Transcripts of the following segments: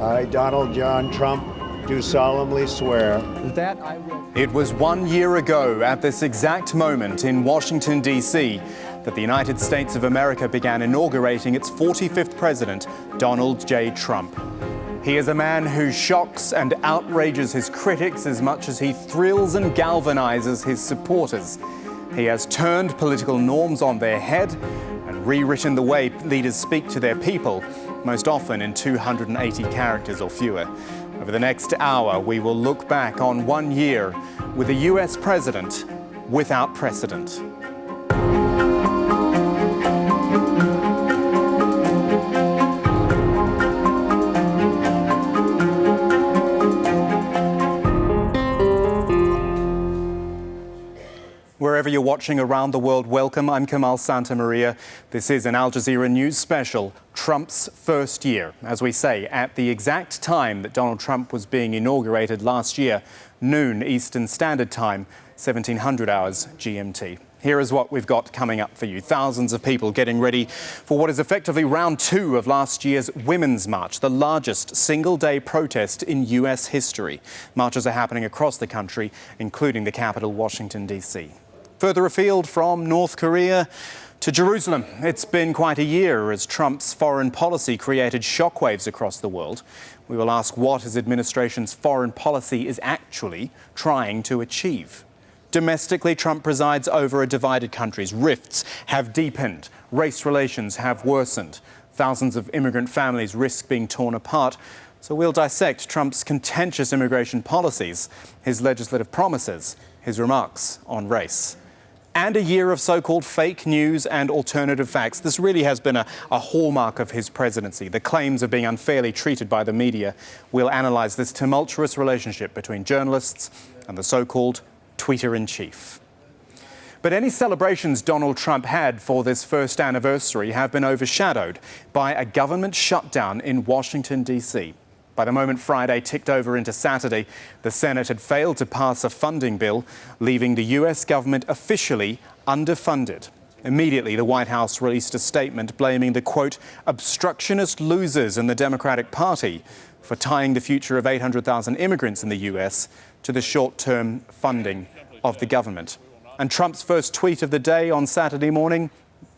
I, Donald John Trump, do solemnly swear that I will. It was 1 year ago at this exact moment in Washington, D.C., that the United States of America began inaugurating its 45th president, Donald J. Trump. He is a man who shocks and outrages his critics as much as he thrills and galvanizes his supporters. He has turned political norms on their head and rewritten the way leaders speak to their people, most often in 280 characters or fewer. Over the next hour, we will look back on 1 year with a U.S. president without precedent. Wherever you're watching around the world, welcome. I'm Kamal Santamaria. This is an Al Jazeera News special, Trump's first year. As we say, at the exact time that Donald Trump was being inaugurated last year, noon Eastern Standard Time, 1700 hours GMT. Here is what we've got coming up for you. Thousands of people getting ready for what is effectively round two of last year's Women's March, the largest single-day protest in U.S. history. Marches are happening across the country, including the capital, Washington, D.C. Further afield from North Korea to Jerusalem. It's been quite a year as Trump's foreign policy created shockwaves across the world. We will ask what his administration's foreign policy is actually trying to achieve. Domestically, Trump presides over a divided country. Rifts have deepened. Race relations have worsened. Thousands of immigrant families risk being torn apart. So we'll dissect Trump's contentious immigration policies, his legislative promises, his remarks on race. And a year of so-called fake news and alternative facts. This really has been a hallmark of his presidency, the claims of being unfairly treated by the media. We'll analyse this tumultuous relationship between journalists and the so-called tweeter-in-chief. But any celebrations Donald Trump had for this first anniversary have been overshadowed by a government shutdown in Washington, D.C. By the moment Friday ticked over into Saturday, the Senate had failed to pass a funding bill, leaving the U.S. government officially underfunded. Immediately, the White House released a statement blaming the, quote, obstructionist losers in the Democratic Party for tying the future of 800,000 immigrants in the U.S. to the short-term funding of the government. And Trump's first tweet of the day on Saturday morning,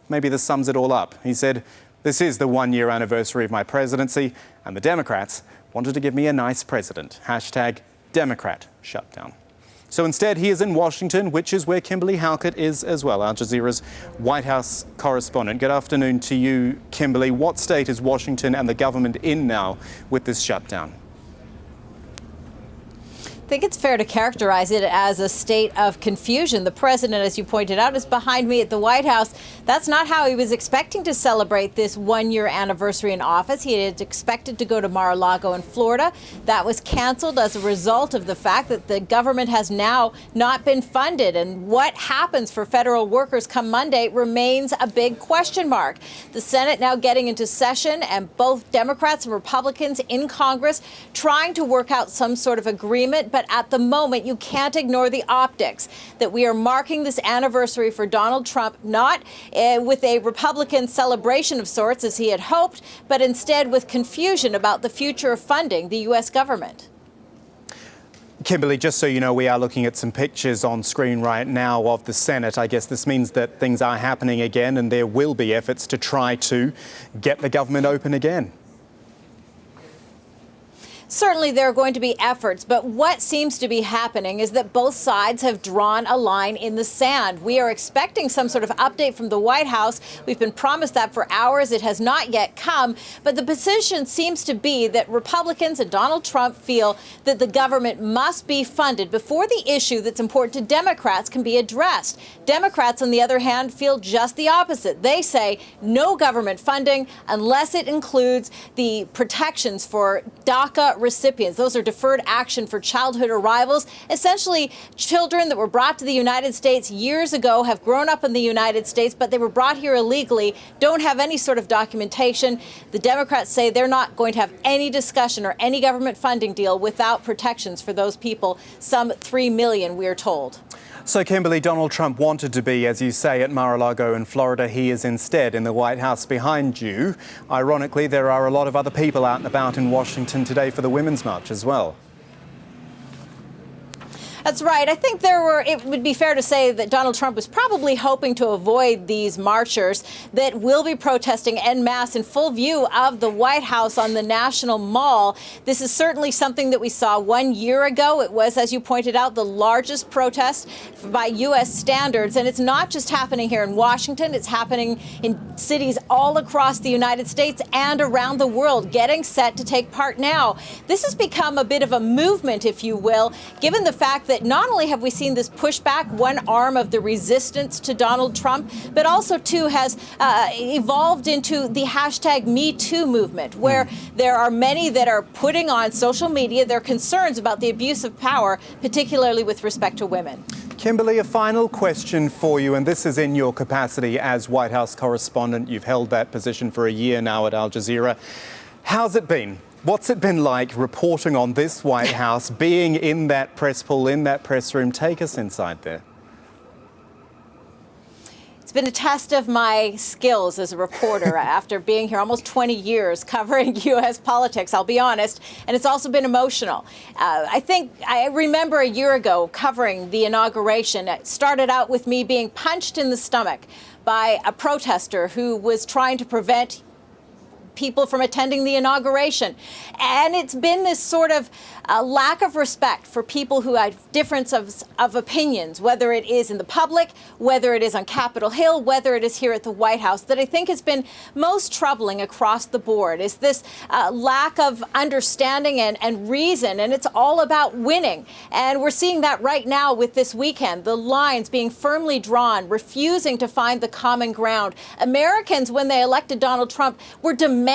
maybe this sums it all up. He said, "This is the 1 year anniversary of my presidency, and the Democrats wanted to give me a nice president. Hashtag Democrat shutdown." So instead, he is in Washington, which is where Kimberly Halkett is as well, Al Jazeera's White House correspondent. Good afternoon to you, Kimberly. What state is Washington and the government in now with this shutdown? I think it's fair to characterize it as a state of confusion. The president, as you pointed out, is behind me at the White House. That's not how he was expecting to celebrate this 1 year anniversary in office. He had expected to go to Mar-a-Lago in Florida. That was canceled as a result of the fact that the government has now not been funded. And what happens for federal workers come Monday remains a big question mark. The Senate now getting into session, and both Democrats and Republicans in Congress trying to work out some sort of agreement. But at the moment, you can't ignore the optics that we are marking this anniversary for Donald Trump, not with a Republican celebration of sorts, as he had hoped, but instead with confusion about the future of funding the U.S. government. Kimberly, just so you know, we are looking at some pictures on screen right now of the Senate. I guess this means that things are happening again, and there will be efforts to try to get the government open again. Certainly there are going to be efforts, but what seems to be happening is that both sides have drawn a line in the sand. We are expecting some sort of update from the White House. We've been promised that for hours. It has not yet come. But the position seems to be that Republicans and Donald Trump feel that the government must be funded before the issue that's important to Democrats can be addressed. Democrats, on the other hand, feel just the opposite. They say no government funding unless it includes the protections for DACA recipients. Those are deferred action for childhood arrivals. Essentially, children that were brought to the United States years ago, have grown up in the United States, but they were brought here illegally, don't have any sort of documentation. The Democrats say they're not going to have any discussion or any government funding deal without protections for those people, some 3 million, we're told. So, Kimberly, Donald Trump wanted to be, as you say, at Mar-a-Lago in Florida. He is instead in the White House behind you. Ironically, there are a lot of other people out and about in Washington today for the Women's March as well. That's right. I think it would be fair to say that Donald Trump was probably hoping to avoid these marchers that will be protesting en masse in full view of the White House on the National Mall. This is certainly something that we saw 1 year ago. It was, as you pointed out, the largest protest by U.S. standards. And it's not just happening here in Washington. It's happening in cities all across the United States and around the world, getting set to take part now. This has become a bit of a movement, if you will, given the fact that not only have we seen this pushback, one arm of the resistance to Donald Trump, but also, too, has evolved into the hashtag #MeToo movement, where there are many that are putting on social media their concerns about the abuse of power, particularly with respect to women. Kimberly, a final question for you, and this is in your capacity as White House correspondent. You've held that position for a year now at Al Jazeera. How's it been? What's it been like reporting on this White House, being in that press pool, in that press room? Take us inside there. It's been a test of my skills as a reporter after being here almost 20 years covering U.S. politics, I'll be honest, and it's also been emotional. I remember a year ago covering the inauguration. It started out with me being punched in the stomach by a protester who was trying to prevent people from attending the inauguration. And it's been this sort of lack of respect for people who have differences of opinions, whether it is in the public, whether it is on Capitol Hill, whether it is here at the White House, that I think has been most troubling across the board, is this lack of understanding and reason. And it's all about winning. And we're seeing that right now with this weekend, the lines being firmly drawn, refusing to find the common ground. Americans, when they elected Donald Trump, were demanding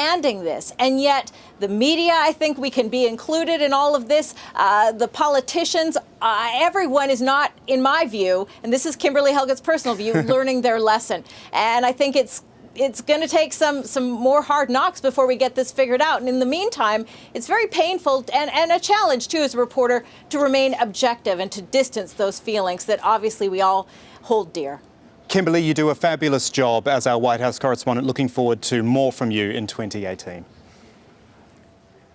this. And yet the media, I think we can be included in all of this. The politicians, everyone is not, in my view, and this is Kimberly Helget's personal view, learning their lesson. And I think it's going to take some more hard knocks before we get this figured out. And in the meantime, it's very painful and a challenge, too, as a reporter, to remain objective and to distance those feelings that obviously we all hold dear. Kimberly, you do a fabulous job as our White House correspondent. Looking forward to more from you in 2018.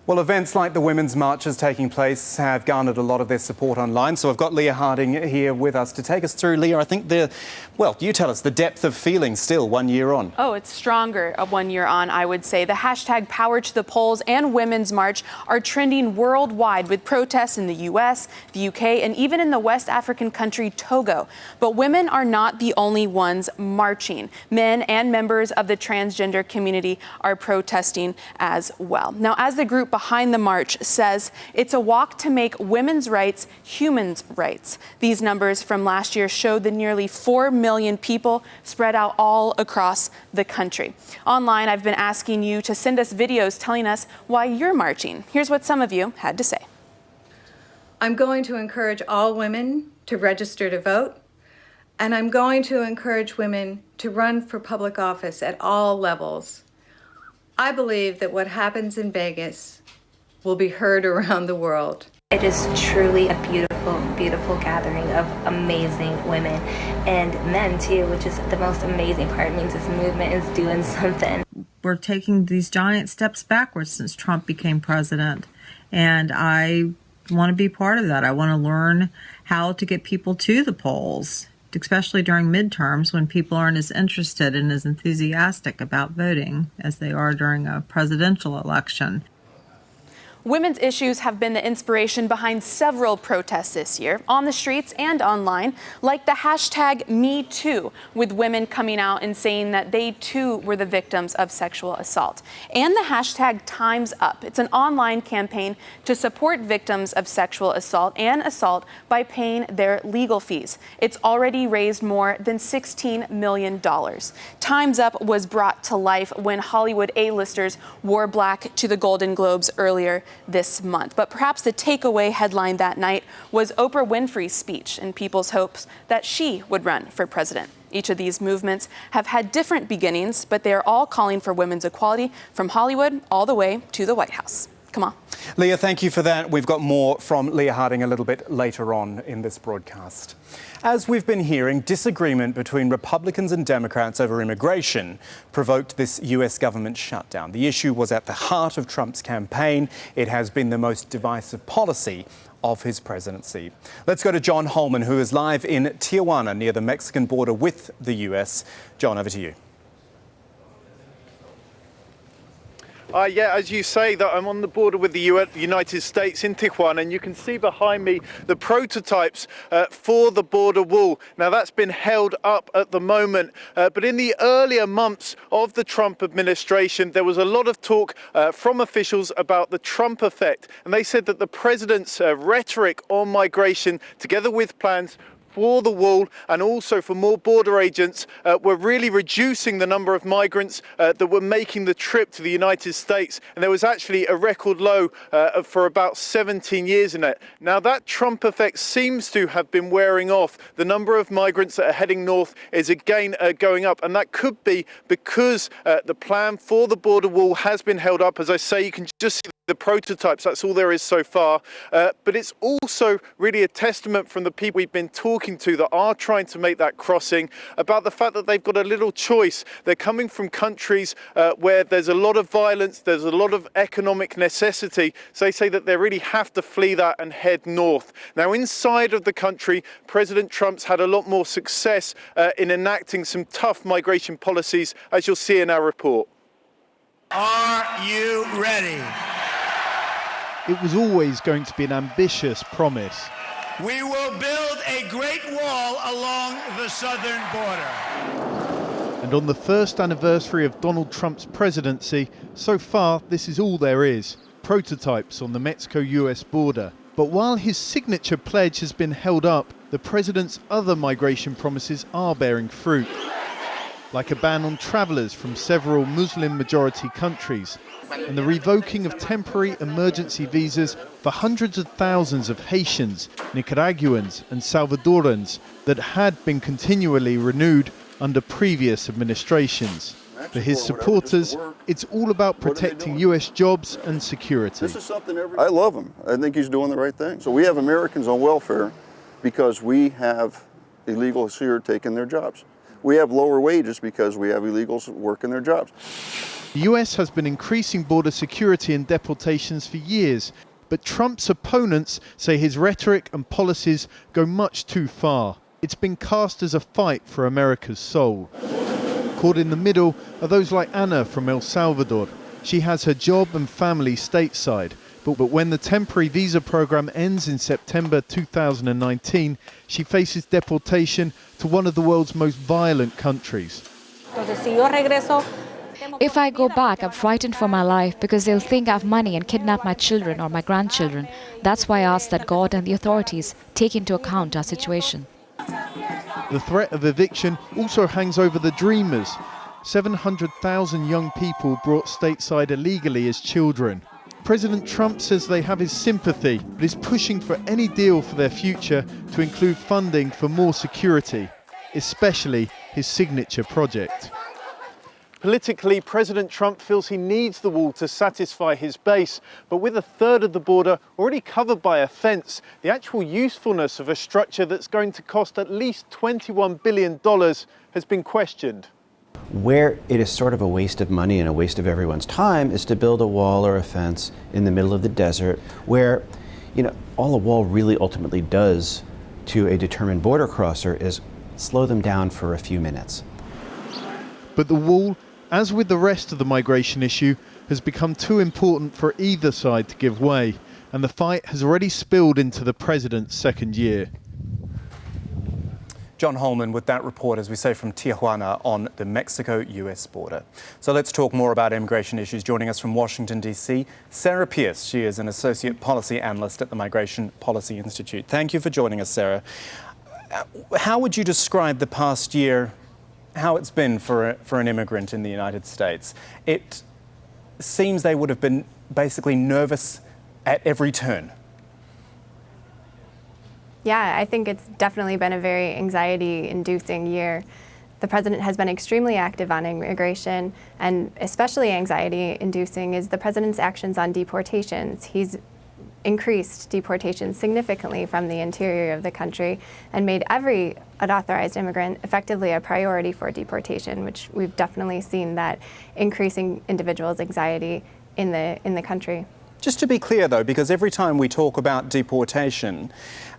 Well, events like the Women's Marches taking place have garnered a lot of their support online. So I've got Leah Harding here with us to take us through. Leah, I think you tell us the depth of feeling still 1 year on. Oh, it's stronger 1 year on, I would say. The hashtag Power to the Polls and Women's March are trending worldwide with protests in the U.S., the UK, and even in the West African country Togo. But women are not the only ones marching. Men and members of the transgender community are protesting as well. Now, as the group behind the march says, it's a walk to make women's rights humans' rights. These numbers from last year showed the nearly 4 million people spread out all across the country. Online, I've been asking you to send us videos telling us why you're marching. Here's what some of you had to say. I'm going to encourage all women to register to vote, and I'm going to encourage women to run for public office at all levels. I believe that what happens in Vegas will be heard around the world. It is truly a beautiful, beautiful gathering of amazing women and men too, which is the most amazing part. It means this movement is doing something. We're taking these giant steps backwards since Trump became president, and I want to be part of that. I want to learn how to get people to the polls, especially during midterms when people aren't as interested and as enthusiastic about voting as they are during a presidential election. Women's issues have been the inspiration behind several protests this year, on the streets and online, like the hashtag #MeToo, with women coming out and saying that they too were the victims of sexual assault. And the hashtag Time's Up. It's an online campaign to support victims of sexual assault and assault by paying their legal fees. It's already raised more than $16 million. Time's Up was brought to life when Hollywood A-listers wore black to the Golden Globes earlier this month. But perhaps the takeaway headline that night was Oprah Winfrey's speech and people's hopes that she would run for president. Each of these movements have had different beginnings, but they are all calling for women's equality from Hollywood all the way to the White House. Kamal. Leah, thank you for that. We've got more from Leah Harding a little bit later on in this broadcast. As we've been hearing, disagreement between Republicans and Democrats over immigration provoked this US government shutdown. The issue was at the heart of Trump's campaign. It has been the most divisive policy of his presidency. Let's go to John Holman, who is live in Tijuana near the Mexican border with the US. John, over to you. Yeah, as you say, that I'm on the border with the United States in Tijuana, and you can see behind me the prototypes for the border wall. Now, that's been held up at the moment, but in the earlier months of the Trump administration, there was a lot of talk from officials about the Trump effect, and they said that the president's rhetoric on migration, together with plans for the wall and also for more border agents, were really reducing the number of migrants that were making the trip to the United States. And there was actually a record low for about 17 years in it. Now, that Trump effect seems to have been wearing off. The number of migrants that are heading north is again going up. And that could be because the plan for the border wall has been held up. As I say, you can just see the prototypes, that's all there is so far. But it's also really a testament from the people we've been talking to that are trying to make that crossing about the fact that they've got a little choice. They're coming from countries where there's a lot of violence, there's a lot of economic necessity. So they say that they really have to flee that and head north. Now, inside of the country, President Trump's had a lot more success in enacting some tough migration policies, as you'll see in our report. Are you ready? It was always going to be an ambitious promise. We will build a great wall along the southern border. And on the first anniversary of Donald Trump's presidency, so far this is all there is, prototypes on the Mexico-US border. But while his signature pledge has been held up, the president's other migration promises are bearing fruit, like a ban on travellers from several Muslim-majority countries, and the revoking of temporary emergency visas for hundreds of thousands of Haitians, Nicaraguans and Salvadorans that had been continually renewed under previous administrations. For his supporters, it's all about protecting US jobs and security. I love him. I think he's doing the right thing. So we have Americans on welfare because we have illegals here taking their jobs. We have lower wages because we have illegals working their jobs. The US has been increasing border security and deportations for years, but Trump's opponents say his rhetoric and policies go much too far. It's been cast as a fight for America's soul. Caught in the middle are those like Anna from El Salvador. She has her job and family stateside, but when the temporary visa program ends in September 2019, she faces deportation to one of the world's most violent countries. If I go back, I'm frightened for my life because they'll think I have money and kidnap my children or my grandchildren. That's why I ask that God and the authorities take into account our situation. The threat of eviction also hangs over the dreamers, 700,000 young people brought stateside illegally as children. President Trump says they have his sympathy, but is pushing for any deal for their future to include funding for more security, especially his signature project. Politically, President Trump feels he needs the wall to satisfy his base, but with a third of the border already covered by a fence, the actual usefulness of a structure that's going to cost at least $21 billion has been questioned. Where it is sort of a waste of money and a waste of everyone's time is to build a wall or a fence in the middle of the desert where, all a wall really ultimately does to a determined border crosser is slow them down for a few minutes. But the wall, as with the rest of the migration issue, has become too important for either side to give way, and the fight has already spilled into the president's second year. John Holman with that report, as we say, from Tijuana on the Mexico-US border. So let's talk more about immigration issues. Joining us from Washington, D.C., Sarah Pierce. She is an associate policy analyst at the Migration Policy Institute. Thank you for joining us, Sarah. How would you describe the past year, how it's been for an immigrant in the United States? It seems they would have been basically nervous at every turn. Yeah, I think it's definitely been a very anxiety-inducing year. the president has been extremely active on immigration, and especially anxiety-inducing is the president's actions on deportations. He's increased deportations significantly from the interior of the country and made every unauthorized immigrant effectively a priority for deportation, which we've definitely seen that increasing individuals' anxiety in the country. Just to be clear, though, because every time we talk about deportation,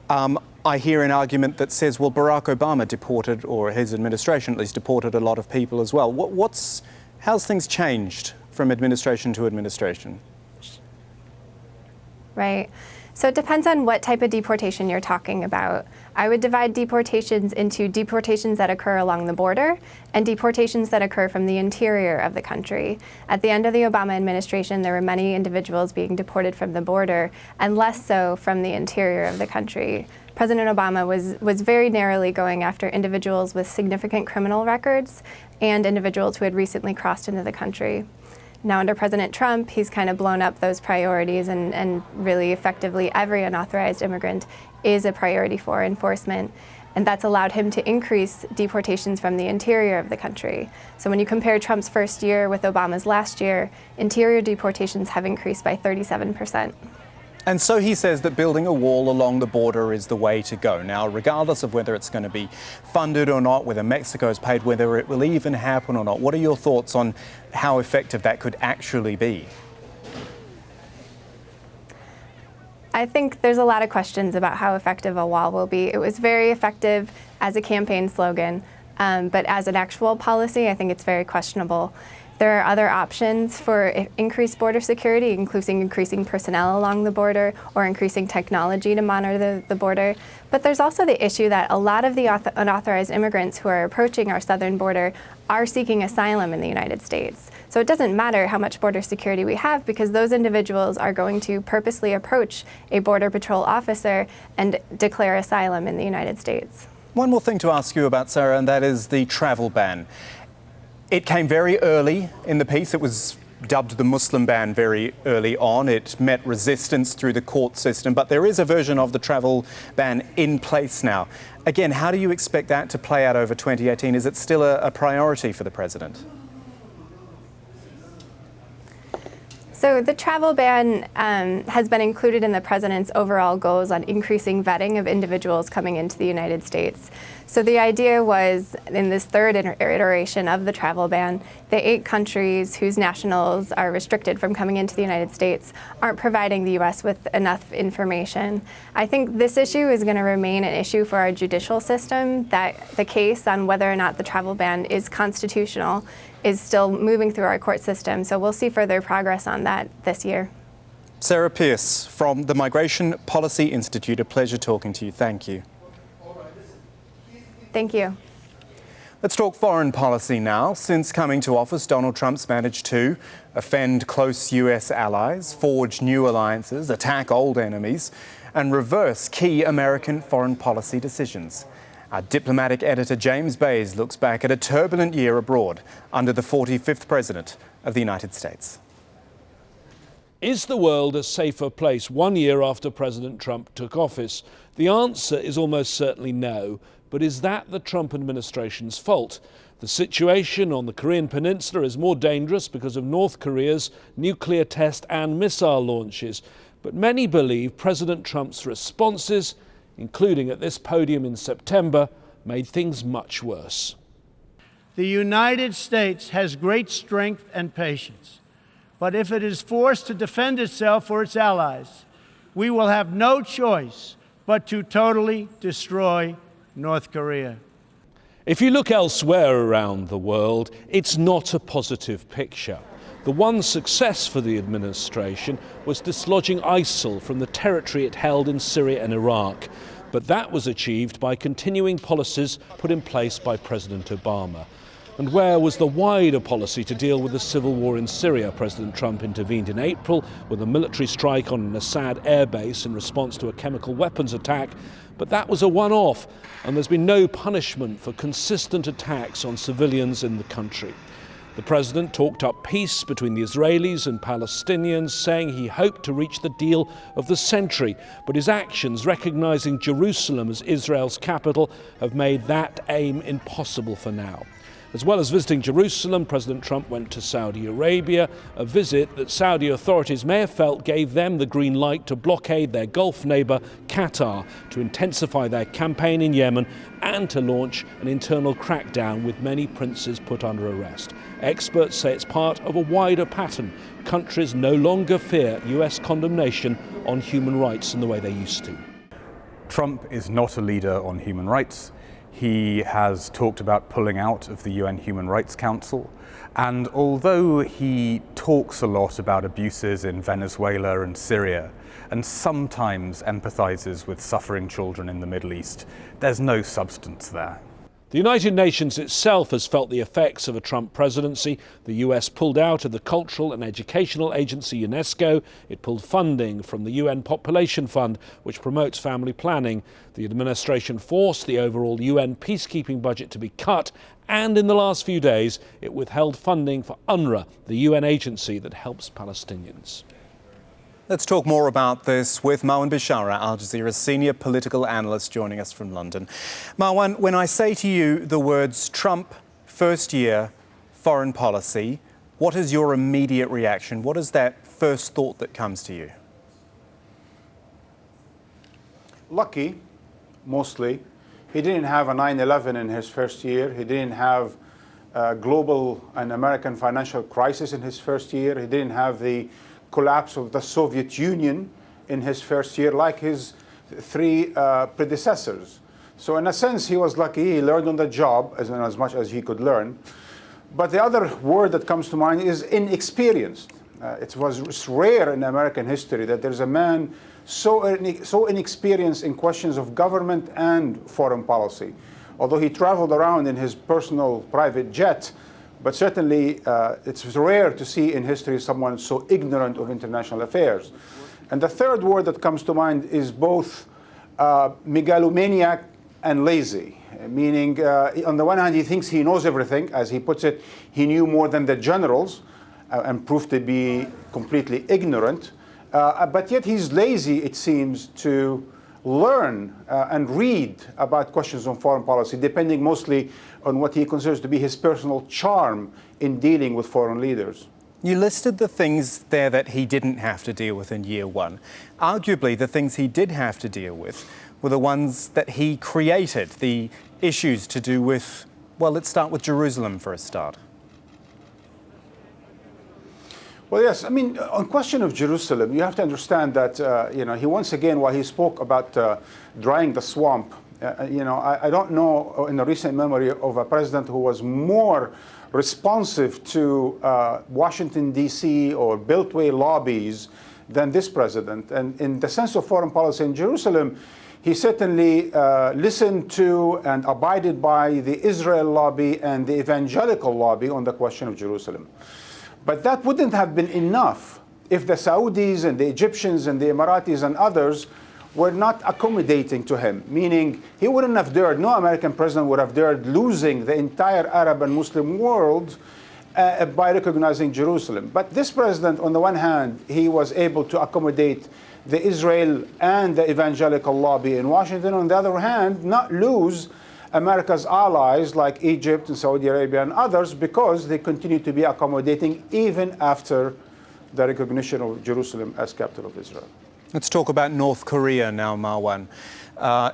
I hear an argument that says, well, Barack Obama deported, or his administration at least, deported a lot of people as well. How's things changed from administration to administration? Right. So it depends on what type of deportation you're talking about. I would divide deportations into deportations that occur along the border and deportations that occur from the interior of the country. At the end of the Obama administration, there were many individuals being deported from the border and less so from the interior of the country. President Obama was very narrowly going after individuals with significant criminal records and individuals who had recently crossed into the country. Now, under President Trump, he's kind of blown up those priorities, and really effectively every unauthorized immigrant is a priority for enforcement. And that's allowed him to increase deportations from the interior of the country. So when you compare Trump's first year with Obama's last year, interior deportations have increased by 37%. And so he says that building a wall along the border is the way to go. Now, regardless of whether it's going to be funded or not, whether Mexico's paid, whether it will even happen or not, what are your thoughts on how effective that could actually be? I think there's a lot of questions about how effective a wall will be. It was very effective as a campaign slogan, but as an actual policy, I think it's very questionable. There are other options for increased border security, including increasing personnel along the border or increasing technology to monitor the border. But there's also the issue that a lot of the unauthorized immigrants who are approaching our southern border are seeking asylum in the United States. So it doesn't matter how much border security we have, because those individuals are going to purposely approach a Border Patrol officer and declare asylum in the United States. One more thing to ask you about, Sarah, and that is the travel ban. It came very early in the piece. It was dubbed the Muslim ban very early on. It met resistance through the court system, but there is a version of the travel ban in place now. Again, how do you expect that to play out over 2018? Is it still a priority for the president? So the travel ban has been included in the president's overall goals on increasing vetting of individuals coming into the United States. So the idea was, in this third iteration of the travel ban, the 8 countries whose nationals are restricted from coming into the United States aren't providing the U.S. with enough information. I think this issue is going to remain an issue for our judicial system, that the case on whether or not the travel ban is constitutional is still moving through our court system. So we'll see further progress on that this year. Sarah Pierce from the Migration Policy Institute, a pleasure talking to you. Thank you. Thank you. Let's talk foreign policy now. Since coming to office, Donald Trump's managed to offend close US allies, forge new alliances, attack old enemies, and reverse key American foreign policy decisions. Our diplomatic editor James Bays looks back at a turbulent year abroad under the 45th President of the United States. Is the world a safer place 1 year after President Trump took office? The answer is almost certainly no. But is that the Trump administration's fault? The situation on the Korean Peninsula is more dangerous because of North Korea's nuclear test and missile launches. But many believe President Trump's responses, including at this podium in September, made things much worse. The United States has great strength and patience. But if it is forced to defend itself or its allies, we will have no choice but to totally destroy North Korea. If you look elsewhere around the world, it's not a positive picture. The one success for the administration was dislodging ISIL from the territory it held in Syria and Iraq. But that was achieved by continuing policies put in place by President Obama. And where was the wider policy to deal with the civil war in Syria? President Trump intervened in April with a military strike on an Assad airbase in response to a chemical weapons attack. But that was a one-off, and there's been no punishment for consistent attacks on civilians in the country. The president talked up peace between the Israelis and Palestinians, saying he hoped to reach the deal of the century, but his actions recognizing Jerusalem as Israel's capital have made that aim impossible for now. As well as visiting Jerusalem, President Trump went to Saudi Arabia, a visit that Saudi authorities may have felt gave them the green light to blockade their Gulf neighbour Qatar, to intensify their campaign in Yemen and to launch an internal crackdown with many princes put under arrest. Experts say it's part of a wider pattern. Countries no longer fear US condemnation on human rights in the way they used to. Trump is not a leader on human rights. He has talked about pulling out of the UN Human Rights Council, and although he talks a lot about abuses in Venezuela and Syria, and sometimes empathizes with suffering children in the Middle East, there's no substance there. The United Nations itself has felt the effects of a Trump presidency. The US pulled out of the cultural and educational agency UNESCO. It pulled funding from the UN Population Fund, which promotes family planning. The administration forced the overall UN peacekeeping budget to be cut. And in the last few days, it withheld funding for UNRWA, the UN agency that helps Palestinians. Let's talk more about this with Marwan Bishara, Al Jazeera's senior political analyst, joining us from London. Marwan, when I say to you the words Trump, first year, foreign policy, what is your immediate reaction? What is that first thought that comes to you? Lucky, mostly. He didn't have a 9/11 in his first year. He didn't have a global and American financial crisis in his first year. He didn't have the collapse of the Soviet Union in his first year like his three predecessors. So in a sense, he was lucky. He learned on the job as much as he could learn. But the other word that comes to mind is inexperienced. It's rare in American history that there's a man so inexperienced in questions of government and foreign policy. Although he traveled around in his personal private jet, but certainly it's rare to see in history someone so ignorant of international affairs. And the third word that comes to mind is both megalomaniac and lazy, meaning on the one hand he thinks he knows everything. As he puts it, he knew more than the generals and proved to be completely ignorant. But yet he's lazy, it seems, to learn and read about questions on foreign policy, depending mostly on what he considers to be his personal charm in dealing with foreign leaders. You listed the things there that he didn't have to deal with in year one. Arguably, the things he did have to deal with were the ones that he created, the issues to do with, well, let's start with Jerusalem for a start. Well, yes. I mean, on question of Jerusalem, you have to understand that, he once again, while he spoke about drying the swamp, I don't know in the recent memory of a president who was more responsive to Washington, D.C. or Beltway lobbies than this president. And in the sense of foreign policy in Jerusalem, he certainly listened to and abided by the Israel lobby and the evangelical lobby on the question of Jerusalem. But that wouldn't have been enough if the Saudis and the Egyptians and the Emiratis and others were not accommodating to him, meaning he wouldn't have dared, no American president would have dared losing the entire Arab and Muslim world by recognizing Jerusalem. But this president, on the one hand, he was able to accommodate the Israel and the evangelical lobby in Washington. On the other hand, not lose America's allies like Egypt and Saudi Arabia and others, because they continue to be accommodating even after the recognition of Jerusalem as capital of Israel. Let's talk about North Korea now, Marwan.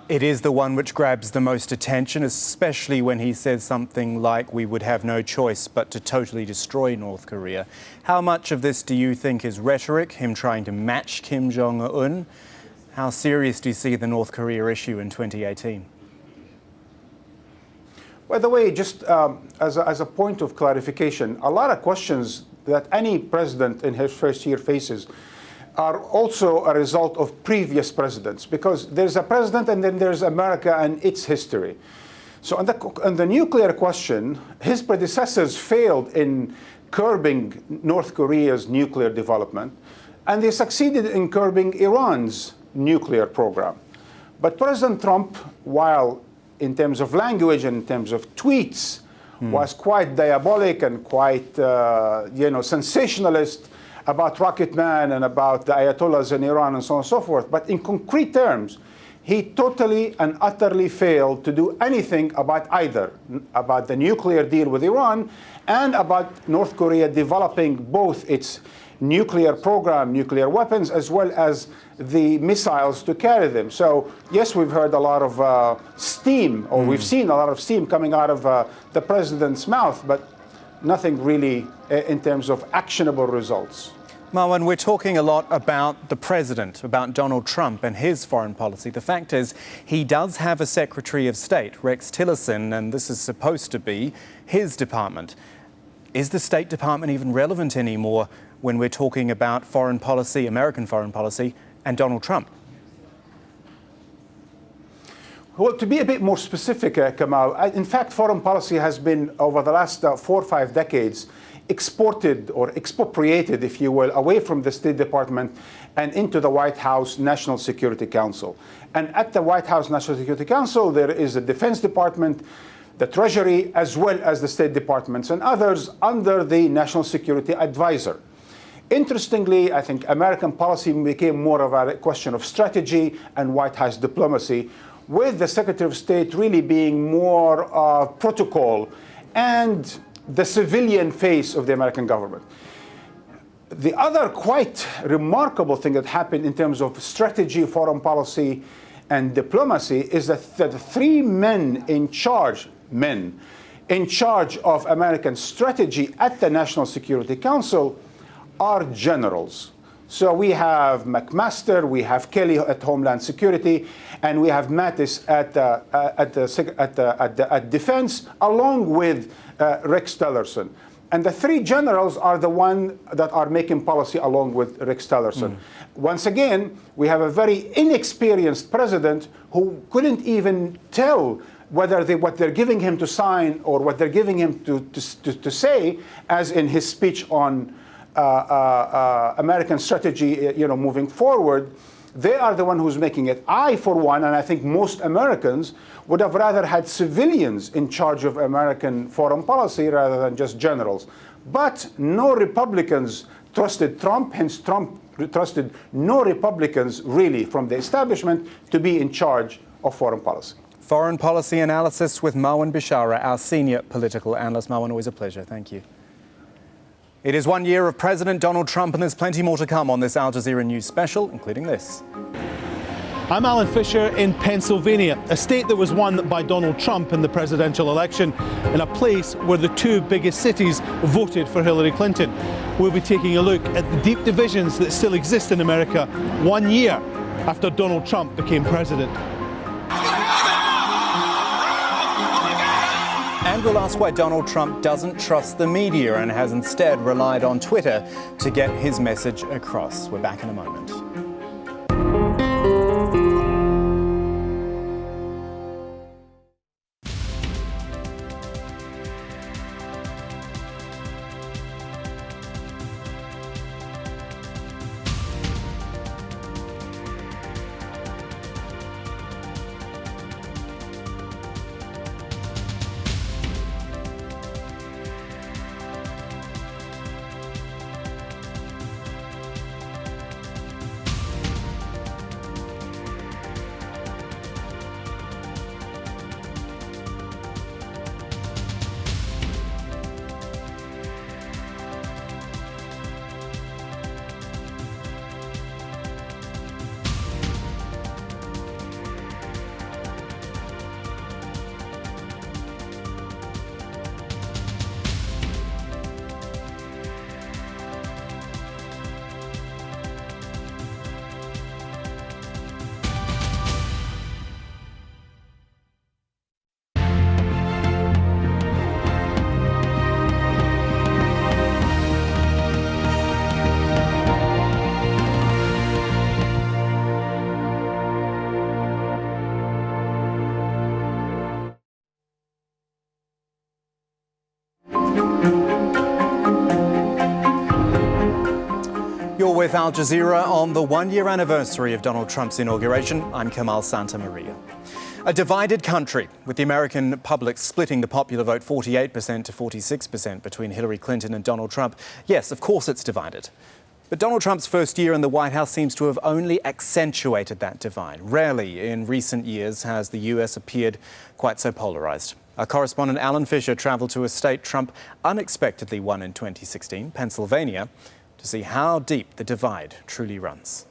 It is the one which grabs the most attention, especially when he says something like we would have no choice but to totally destroy North Korea. How much of this do you think is rhetoric, him trying to match Kim Jong-un? How serious do you see the North Korea issue in 2018? By the way, just as a point of clarification, a lot of questions that any president in his first year faces are also a result of previous presidents, because there's a president and then there's America and its history. So on the nuclear question, his predecessors failed in curbing North Korea's nuclear development, and they succeeded in curbing Iran's nuclear program. But President Trump, while in terms of language and in terms of tweets, was quite diabolic and quite, sensationalist about Rocket Man and about the Ayatollahs in Iran and so on and so forth. But in concrete terms, he totally and utterly failed to do anything about either, about the nuclear deal with Iran and about North Korea developing both its nuclear program, nuclear weapons, as well as the missiles to carry them. So yes, we've heard a lot of steam, or we've seen a lot of steam coming out of the president's mouth, but nothing really in terms of actionable results. Marwan, we're talking a lot about the president, about Donald Trump and his foreign policy. The fact is, he does have a Secretary of State, Rex Tillerson, and this is supposed to be his department. Is the State Department even relevant anymore when we're talking about foreign policy, American foreign policy, and Donald Trump? Well, to be a bit more specific, Kamal, in fact, foreign policy has been, over the last 4 or 5 decades, exported or expropriated, if you will, away from the State Department and into the White House National Security Council. And at the White House National Security Council, there is the Defense Department, the Treasury, as well as the State Departments and others under the National Security Advisor. Interestingly, I think American policy became more of a question of strategy and White House diplomacy, with the Secretary of State really being more protocol and the civilian face of the American government. The other quite remarkable thing that happened in terms of strategy, foreign policy, and diplomacy is that the 3 men in charge of American strategy at the National Security Council are generals. So we have McMaster, we have Kelly at Homeland Security, and we have Mattis at Defense, along with Rex Tillerson. And the 3 generals are the ones that are making policy along with Rex Tillerson. Once again, we have a very inexperienced president who couldn't even tell whether what they're giving him to sign or what they're giving him to say, as in his speech on American strategy, moving forward. They are the one who's making it. I, for one, and I think most Americans, would have rather had civilians in charge of American foreign policy rather than just generals. But no Republicans trusted Trump, hence Trump trusted no Republicans really from the establishment to be in charge of foreign policy. Foreign policy analysis with Marwan Bishara, our senior political analyst. Marwan, always a pleasure. Thank you. It is 1 year of President Donald Trump, and there's plenty more to come on this Al Jazeera News special, including this. I'm Alan Fisher in Pennsylvania, a state that was won by Donald Trump in the presidential election, in a place where the 2 biggest cities voted for Hillary Clinton. We'll be taking a look at the deep divisions that still exist in America 1 year after Donald Trump became president. And we'll ask why Donald Trump doesn't trust the media and has instead relied on Twitter to get his message across. We're back in a moment. You're with Al Jazeera on the 1 year anniversary of Donald Trump's inauguration. I'm Kamal Santamaria. A divided country, with the American public splitting the popular vote 48% to 46% between Hillary Clinton and Donald Trump. Yes, of course it's divided. But Donald Trump's first year in the White House seems to have only accentuated that divide. Rarely in recent years has the US appeared quite so polarised. Our correspondent Alan Fisher travelled to a state Trump unexpectedly won in 2016, Pennsylvania, to see how deep the divide truly runs.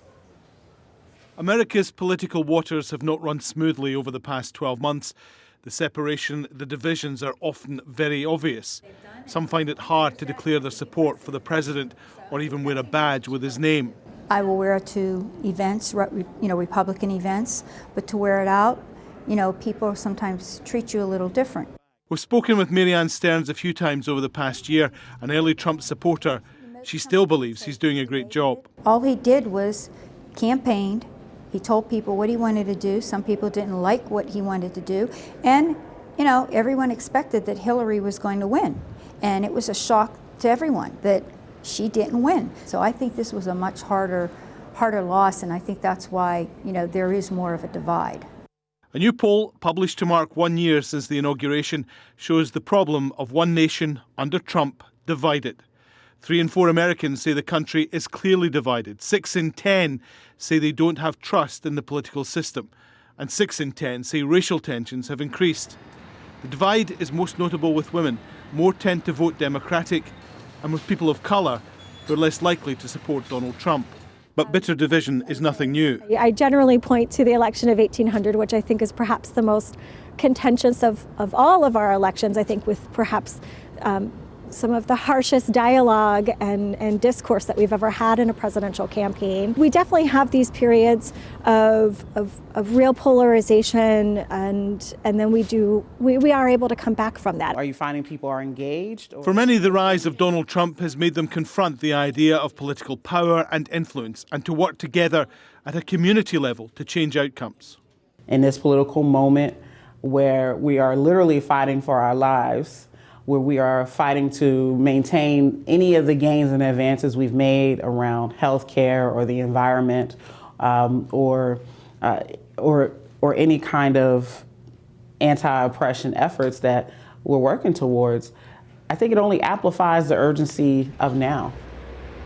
America's political waters have not run smoothly over the past 12 months. The separation, the divisions are often very obvious. Some find it hard to declare their support for the president or even wear a badge with his name. I will wear it to events, Republican events, but to wear it out, people sometimes treat you a little different. We've spoken with Marianne Stearns a few times over the past year, an early Trump supporter. She still believes he's doing a great job. All he did was campaigned. He told people what he wanted to do. Some people didn't like what he wanted to do. And, everyone expected that Hillary was going to win. And it was a shock to everyone that she didn't win. So I think this was a much harder loss, and I think that's why, there is more of a divide. A new poll published to mark 1 year since the inauguration shows the problem of one nation under Trump divided. 3 in 4 Americans say the country is clearly divided. 6 in 10 say they don't have trust in the political system. And 6 in 10 say racial tensions have increased. The divide is most notable with women. More tend to vote Democratic, and with people of colour who are less likely to support Donald Trump. But bitter division is nothing new. I generally point to the election of 1800, which I think is perhaps the most contentious of all of our elections, I think, with perhaps some of the harshest dialogue and discourse that we've ever had in a presidential campaign. We definitely have these periods of real polarization, and then we are able to come back from that. Are you finding people are engaged? For many, the rise of Donald Trump has made them confront the idea of political power and influence, and to work together at a community level to change outcomes. In this political moment where we are literally fighting for our lives, where we are fighting to maintain any of the gains and advances we've made around health care or the environment, or any kind of anti-oppression efforts that we're working towards, I think it only amplifies the urgency of now.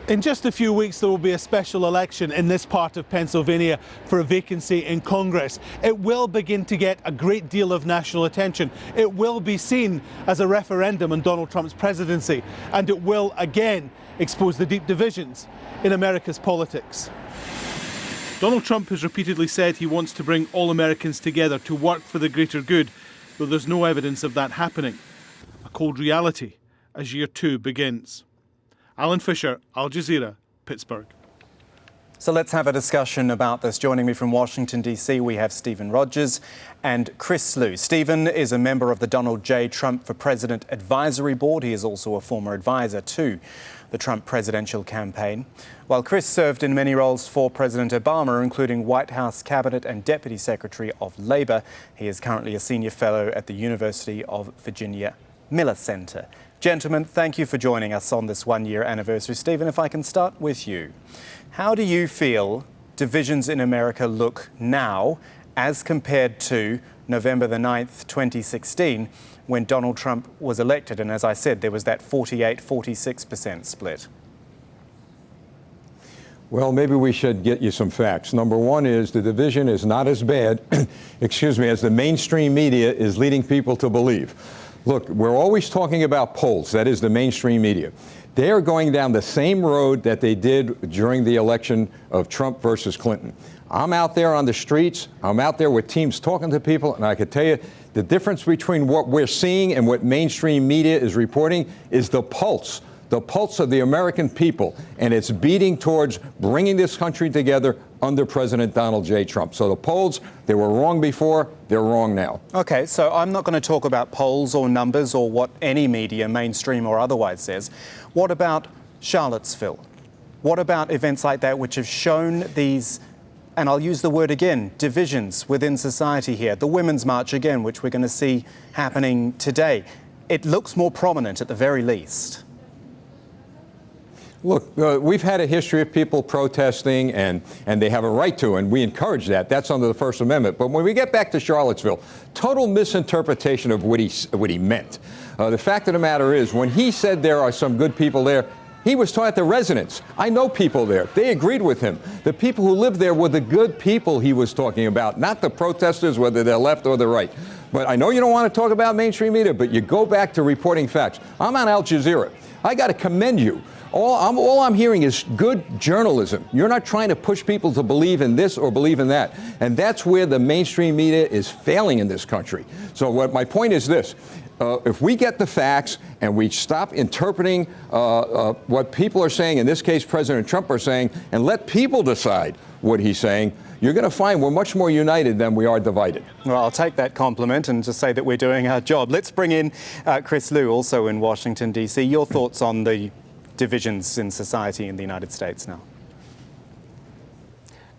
In just a few weeks, there will be a special election in this part of Pennsylvania for a vacancy in Congress. It will begin to get a great deal of national attention. It will be seen as a referendum on Donald Trump's presidency, and it will again expose the deep divisions in America's politics. Donald Trump has repeatedly said he wants to bring all Americans together to work for the greater good, though there's no evidence of that happening. A cold reality as year 2 begins. Alan Fisher, Al Jazeera, Pittsburgh. So let's have a discussion about this. Joining me from Washington, D.C., we have Stephen Rogers and Chris Slew. Stephen is a member of the Donald J. Trump for President Advisory Board. He is also a former advisor to the Trump presidential campaign, while Chris served in many roles for President Obama, including White House Cabinet and Deputy Secretary of Labor. He is currently a senior fellow at the University of Virginia Miller Center. Gentlemen, thank you for joining us on this 1 year anniversary. Stephen, if I can start with you. How do you feel divisions in America look now as compared to November the 9th, 2016, when Donald Trump was elected? And as I said, there was that 48-46% split. Well, maybe we should get you some facts. Number one is the division is not as bad, as the mainstream media is leading people to believe. Look, we're always talking about polls. That is the mainstream media. They are going down the same road that they did during the election of Trump versus Clinton. I'm out there on the streets. I'm out there with teams talking to people, and I could tell you the difference between what we're seeing and what mainstream media is reporting is the pulse of the American people, and it's beating towards bringing this country together under President Donald J. Trump. So the polls, they were wrong before, they're wrong now. Okay, so I'm not going to talk about polls or numbers or what any media, mainstream or otherwise, says. What about Charlottesville? What about events like that which have shown these, and I'll use the word again, divisions within society here? The Women's March again, which we're going to see happening today. It looks more prominent at the very least. Look, we've had a history of people protesting, and they have a right to, and we encourage that. That's under the First Amendment. But when we get back to Charlottesville, total misinterpretation of what he meant. The fact of the matter is, when he said there are some good people there, he was talking to residents. I know people there. They agreed with him. The people who live there were the good people he was talking about, not the protesters, whether they're left or the right. But I know you don't want to talk about mainstream media, but you go back to reporting facts. I'm on Al Jazeera. I got to commend you. All I'm hearing is good journalism. You're not trying to push people to believe in this or believe in that. And that's where the mainstream media is failing in this country. So what my point is this. If we get the facts and we stop interpreting what people are saying, in this case President Trump are saying, and let people decide what he's saying, you're going to find we're much more united than we are divided. Well, I'll take that compliment and just say that we're doing our job. Let's bring in Chris Liu, also in Washington, D.C. Your thoughts on the divisions in society in the United States now?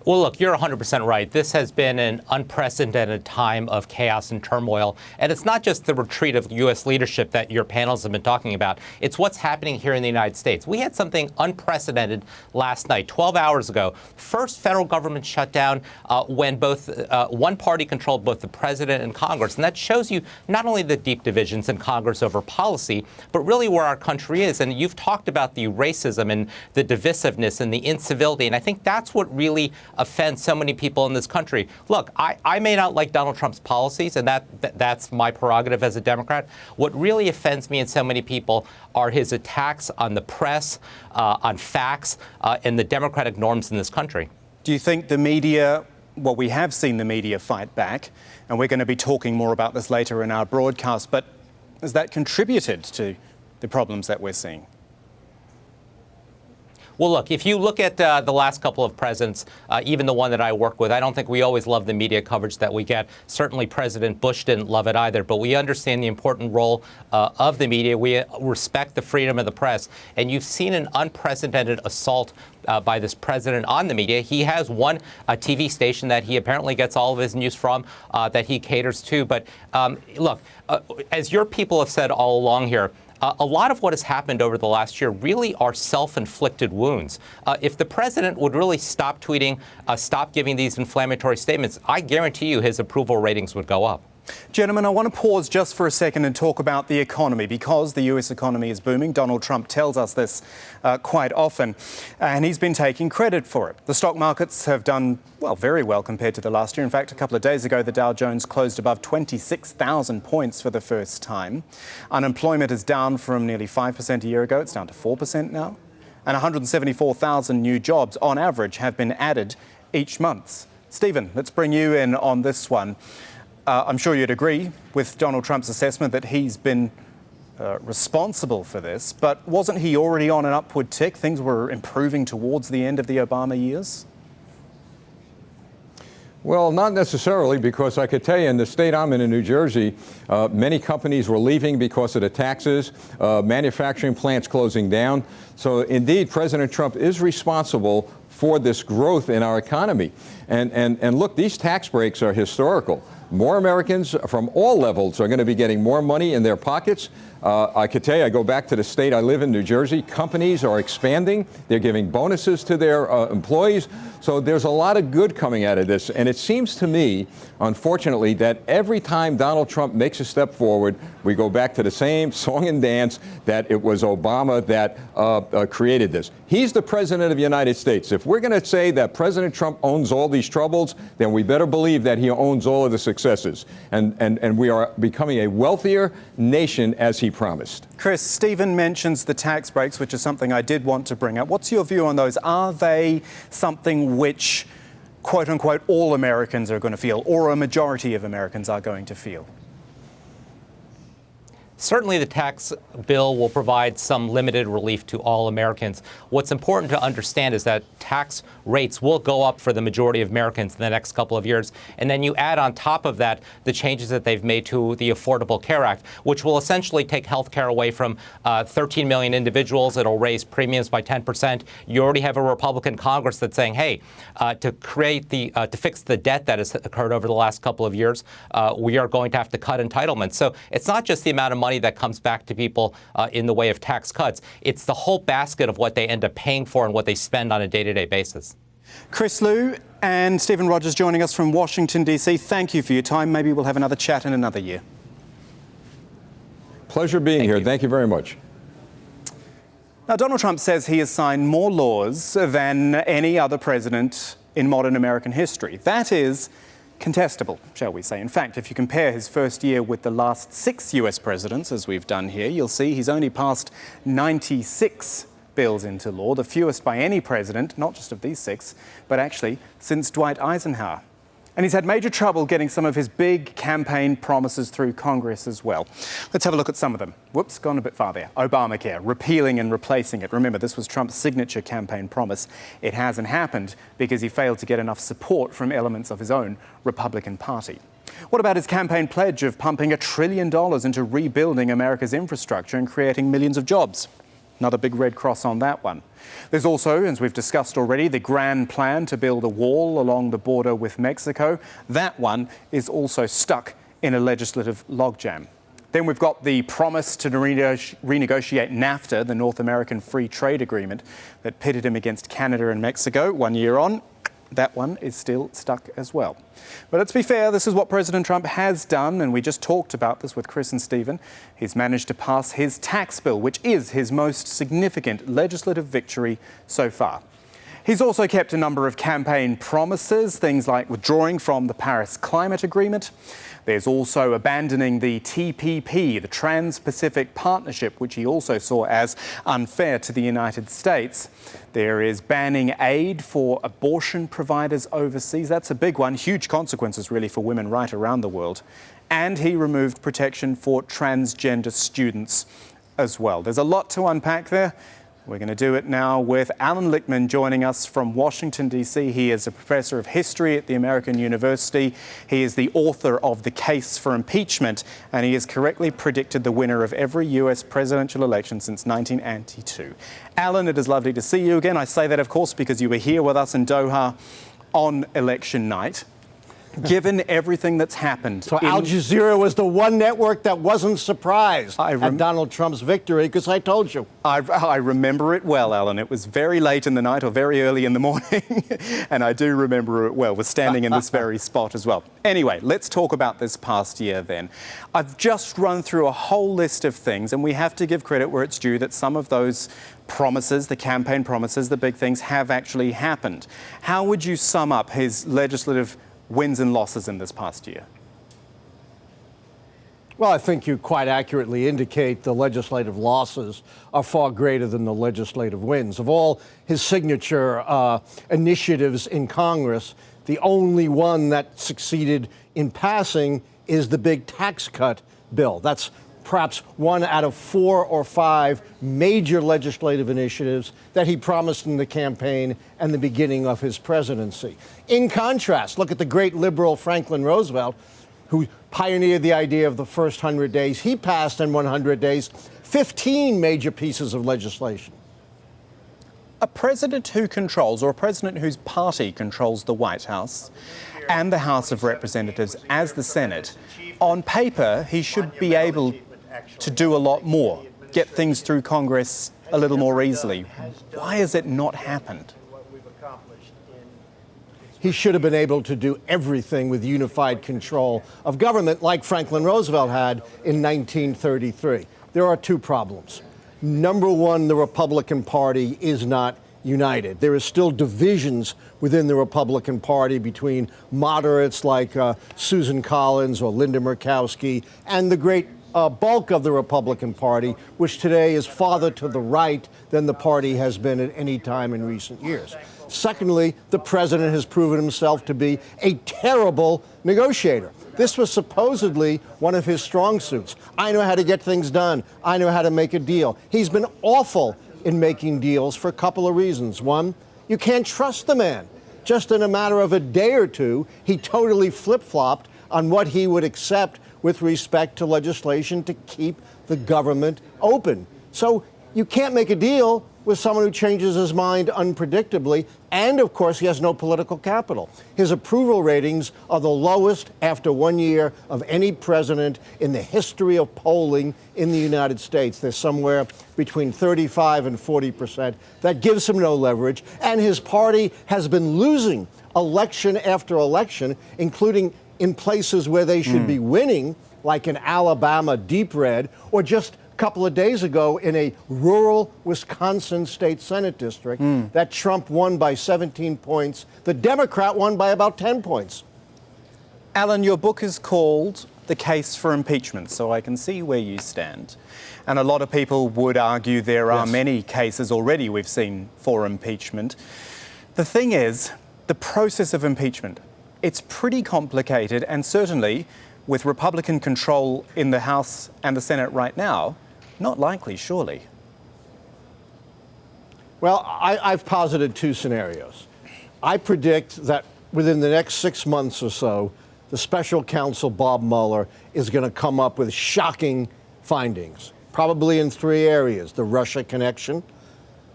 Well, look, you're 100% right. This has been an unprecedented time of chaos and turmoil. And it's not just the retreat of U.S. leadership that your panels have been talking about. It's what's happening here in the United States. We had something unprecedented last night, 12 hours ago. First federal government shutdown when both one party controlled both the president and Congress. And that shows you not only the deep divisions in Congress over policy, but really where our country is. And you've talked about the racism and the divisiveness and the incivility. And I think that's what really offends so many people in this country. Look, I may not like Donald Trump's policies, and that's my prerogative as a Democrat. What really offends me and so many people are his attacks on the press, on facts, and the democratic norms in this country. Do you think the media, well, we have seen the media fight back, and we're going to be talking more about this later in our broadcast, but has that contributed to the problems that we're seeing? Well, look, if you look at the last couple of presidents, even the one that I work with, I don't think we always love the media coverage that we get. Certainly President Bush didn't love it either, but we understand the important role of the media. We respect the freedom of the press. And you've seen an unprecedented assault by this president on the media. He has one TV station that he apparently gets all of his news from, that he caters to. But look, as your people have said all along here, a lot of what has happened over the last year really are self-inflicted wounds. If the president would really stop tweeting, stop giving these inflammatory statements, I guarantee you his approval ratings would go up. Gentlemen, I want to pause just for a second and talk about the economy, because the U.S. economy is booming. Donald Trump tells us this quite often, and he's been taking credit for it. The stock markets have done, well, very well compared to the last year. In fact, a couple of days ago, the Dow Jones closed above 26,000 points for the first time. Unemployment is down from nearly 5% a year ago. It's down to 4% now. And 174,000 new jobs on average have been added each month. Stephen, let's bring you in on this one. I'm sure you'd agree with Donald Trump's assessment that he's been responsible for this, but wasn't he already on an upward tick? Things were improving towards the end of the Obama years? Well, not necessarily, because I could tell you in the state I'm in New Jersey, many companies were leaving because of the taxes, manufacturing plants closing down. So indeed, President Trump is responsible for this growth in our economy. And look, these tax breaks are historical. More Americans from all levels are going to be getting more money in their pockets. I could tell you, I go back to the state I live in, New Jersey. Companies are expanding. They're giving bonuses to their employees. So there's a lot of good coming out of this. And it seems to me, unfortunately, that every time Donald Trump makes a step forward, we go back to the same song and dance that it was Obama that created this. He's the president of the United States. If we're going to say that President Trump owns all these troubles, then we better believe that he owns all of the successes. And we are becoming a wealthier nation as he promised. Chris, Stephen mentions the tax breaks, which is something I did want to bring up. What's your view on those? Are they something which, quote unquote, all Americans are going to feel, or a majority of Americans are going to feel? Certainly the tax bill will provide some limited relief to all Americans. What's important to understand is that tax rates will go up for the majority of Americans in the next couple of years. And then you add on top of that the changes that they've made to the Affordable Care Act, which will essentially take health care away from 13 million individuals. It'll raise premiums by 10%. You already have a Republican Congress that's saying, hey, to fix the debt that has occurred over the last couple of years, we are going to have to cut entitlements. So it's not just the amount of money money that comes back to people in the way of tax cuts. It's the whole basket of what they end up paying for and what they spend on a day-to-day basis. Chris Liu and Stephen Rogers joining us from Washington, D.C. Thank you for your time. Maybe we'll have another chat in another year. Pleasure being here. Thank you very much. Now, Donald Trump says he has signed more laws than any other president in modern American history. That is contestable, shall we say. In fact, if you compare his first year with the last 6 US presidents, as we've done here, you'll see he's only passed 96 bills into law, the fewest by any president, not just of these 6, but actually since Dwight Eisenhower. And he's had major trouble getting some of his big campaign promises through Congress as well. Let's have a look at some of them. Whoops, gone a bit far there. Obamacare, repealing and replacing it. Remember, this was Trump's signature campaign promise. It hasn't happened because he failed to get enough support from elements of his own Republican Party. What about his campaign pledge of pumping $1 trillion into rebuilding America's infrastructure and creating millions of jobs? Another big red cross on that one. There's also, as we've discussed already, the grand plan to build a wall along the border with Mexico. That one is also stuck in a legislative logjam. Then we've got the promise to renegotiate NAFTA, the North American Free Trade Agreement that pitted him against Canada and Mexico 1 year on. That one is still stuck as well. But let's be fair, this is what President Trump has done, and we just talked about this with Chris and Stephen. He's managed to pass his tax bill, which is his most significant legislative victory so far. He's also kept a number of campaign promises, things like withdrawing from the Paris Climate Agreement. There's also abandoning the TPP, the Trans-Pacific Partnership, which he also saw as unfair to the United States. There is banning aid for abortion providers overseas. That's a big one. Huge consequences, really, for women right around the world. And he removed protection for transgender students as well. There's a lot to unpack there. We're going to do it now with Alan Lichtman joining us from Washington, D.C. He is a professor of history at the American University. He is the author of The Case for Impeachment, and he has correctly predicted the winner of every U.S. presidential election since 1982. Alan, it is lovely to see you again. I say that, of course, because you were here with us in Doha on election night. Given everything that's happened. So Al Jazeera was the one network that wasn't surprised at Donald Trump's victory, because I told you. I remember it well, Alan. It was very late in the night or very early in the morning, and I do remember it well. We're standing in this very spot as well. Anyway, let's talk about this past year then. I've just run through a whole list of things, and we have to give credit where it's due that some of those promises, the campaign promises, the big things have actually happened. How would you sum up his legislative wins and losses in this past year? Well, I think you quite accurately indicate the legislative losses are far greater than the legislative wins. Of all his signature initiatives in Congress, the only one that succeeded in passing is the big tax cut bill. That's perhaps 1 out of 4 or 5 major legislative initiatives that he promised in the campaign and the beginning of his presidency. In contrast, look at the great liberal Franklin Roosevelt, who pioneered the idea of the first 100 days. He passed in 100 days 15 major pieces of legislation. A president who controls, or a president whose party controls the White House and the House of Representatives as the Senate, on paper, he should be able to do a lot more, get things through Congress a little more easily. Why has it not happened? He should have been able to do everything with unified control of government like Franklin Roosevelt had in 1933. There are 2 problems. Number one, the Republican Party is not united. There is still divisions within the Republican Party between moderates like Susan Collins or Linda Murkowski and the great bulk of the Republican Party, which today is farther to the right than the party has been at any time in recent years. Secondly, the president has proven himself to be a terrible negotiator. This was supposedly one of his strong suits. I know how to get things done. I know how to make a deal. He's been awful in making deals for a couple of reasons. One, you can't trust the man. Just in a matter of a day or two, he totally flip-flopped on what he would accept with respect to legislation to keep the government open. So you can't make a deal with someone who changes his mind unpredictably, and of course, he has no political capital. His approval ratings are the lowest after 1 year of any president in the history of polling in the United States. They're somewhere between 35 and 40%. That gives him no leverage, and his party has been losing election after election, including in places where they should be winning, like in Alabama, deep red, or just a couple of days ago in a rural Wisconsin state Senate district that Trump won by 17 points. The Democrat won by about 10 points. Alan, your book is called The Case for Impeachment, so I can see where you stand. And a lot of people would argue there are many cases already we've seen for impeachment. The thing is, the process of impeachment, it's pretty complicated, and certainly with Republican control in the House and the Senate right now, not likely, surely. Well, I've posited two scenarios. I predict that within the next 6 months or so, the special counsel, Bob Mueller, is going to come up with shocking findings, probably in three areas: the Russia connection,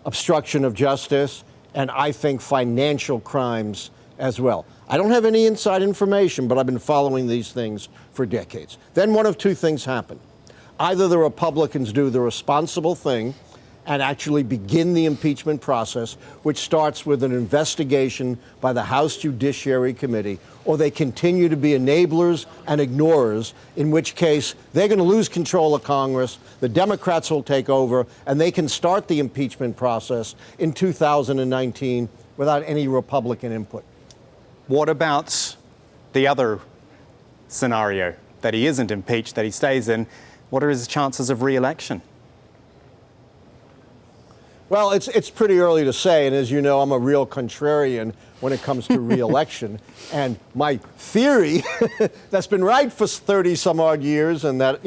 obstruction of justice, and I think financial crimes as well. I don't have any inside information, but I've been following these things for decades. Then one of two things happen. Either the Republicans do the responsible thing and actually begin the impeachment process, which starts with an investigation by the House Judiciary Committee, or they continue to be enablers and ignorers, in which case they're going to lose control of Congress, the Democrats will take over, and they can start the impeachment process in 2019 without any Republican input. What about the other scenario, that he isn't impeached, that he stays in? What are his chances of re-election? Well, it's pretty early to say, and as you know, I'm a real contrarian when it comes to re-election. And my theory, that's been right for 30-some-odd years, and that,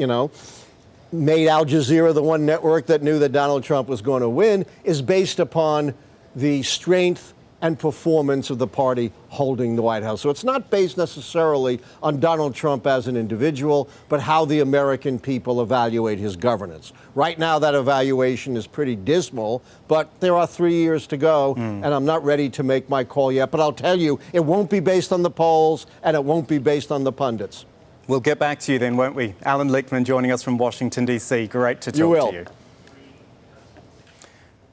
made Al Jazeera the one network that knew that Donald Trump was going to win, is based upon the strength and performance of the party holding the White House. So it's not based necessarily on Donald Trump as an individual, but how the American people evaluate his governance. Right now, that evaluation is pretty dismal, but there are 3 years to go, and I'm not ready to make my call yet. But I'll tell you, it won't be based on the polls, and it won't be based on the pundits. We'll get back to you then, won't we? Alan Lichtman joining us from Washington, D.C. Great to talk to you.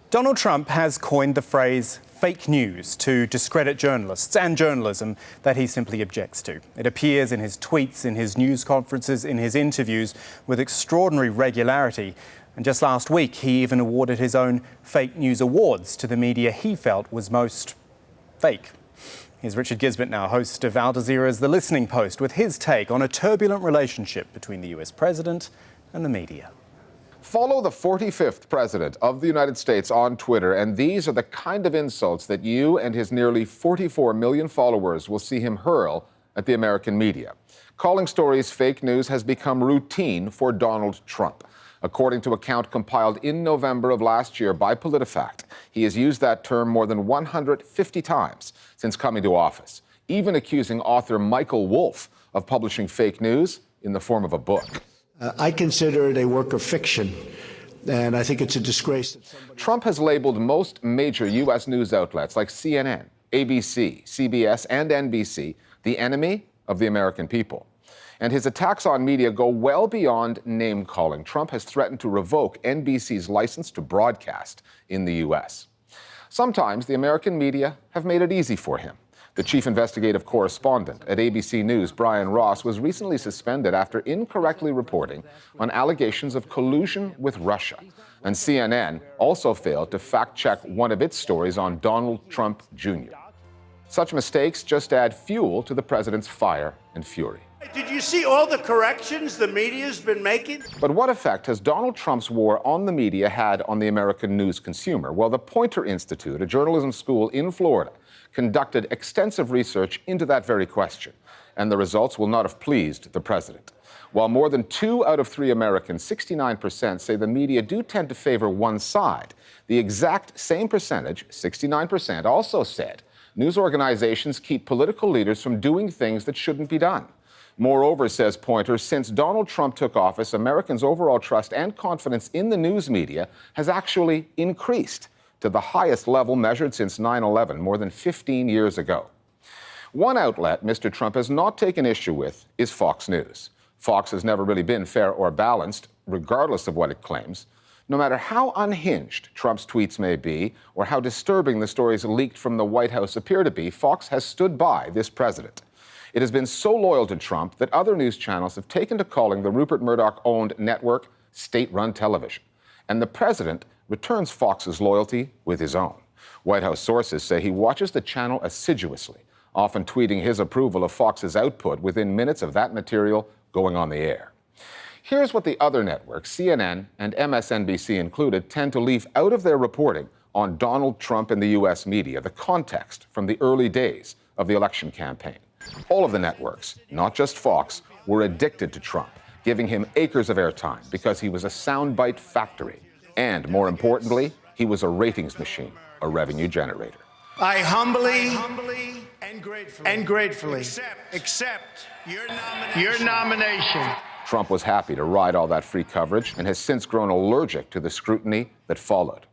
Donald Trump has coined the phrase fake news to discredit journalists and journalism that he simply objects to. It appears in his tweets, in his news conferences, in his interviews with extraordinary regularity. And just last week, he even awarded his own fake news awards to the media he felt was most fake. Here's Richard Gisbert now, host of Al Jazeera's The Listening Post, with his take on a turbulent relationship between the US president and the media. Follow the 45th president of the United States on Twitter, and these are the kind of insults that you and his nearly 44 million followers will see him hurl at the American media. Calling stories fake news has become routine for Donald Trump. According to a count compiled in November of last year by PolitiFact, he has used that term more than 150 times since coming to office, even accusing author Michael Wolff of publishing fake news in the form of a book. I consider it a work of fiction, and I think it's a disgrace. Trump has labeled most major U.S. news outlets like CNN, ABC, CBS, and NBC the enemy of the American people. And his attacks on media go well beyond name-calling. Trump has threatened to revoke NBC's license to broadcast in the U.S. Sometimes the American media have made it easy for him. The chief investigative correspondent at ABC News, Brian Ross, was recently suspended after incorrectly reporting on allegations of collusion with Russia. And CNN also failed to fact-check one of its stories on Donald Trump Jr. Such mistakes just add fuel to the president's fire and fury. Did you see all the corrections the media's been making? But what effect has Donald Trump's war on the media had on the American news consumer? Well, the Poynter Institute, a journalism school in Florida, conducted extensive research into that very question, and the results will not have pleased the president. While more than 2 out of 3 Americans, 69%, say the media do tend to favor one side, the exact same percentage, 69%, also said news organizations keep political leaders from doing things that shouldn't be done. Moreover, says Poynter, since Donald Trump took office, Americans' overall trust and confidence in the news media has actually increased. to the highest level measured since 9/11, more than 15 years ago. One outlet Mr. Trump has not taken issue with is Fox News. Fox has never really been fair or balanced, regardless of what it claims. No matter how unhinged Trump's tweets may be, or how disturbing the stories leaked from the White House appear to be, Fox has stood by this president. It has been so loyal to Trump that other news channels have taken to calling the Rupert Murdoch-owned network state-run television. And the president returns Fox's loyalty with his own. White House sources say he watches the channel assiduously, often tweeting his approval of Fox's output within minutes of that material going on the air. Here's what the other networks, CNN and MSNBC included, tend to leave out of their reporting on Donald Trump and the U.S. media, the context from the early days of the election campaign. All of the networks, not just Fox, were addicted to Trump, giving him acres of airtime because he was a soundbite factory. And more importantly, he was a ratings machine, a revenue generator. I humbly and gratefully accept your nomination. Trump was happy to ride all that free coverage and has since grown allergic to the scrutiny that followed.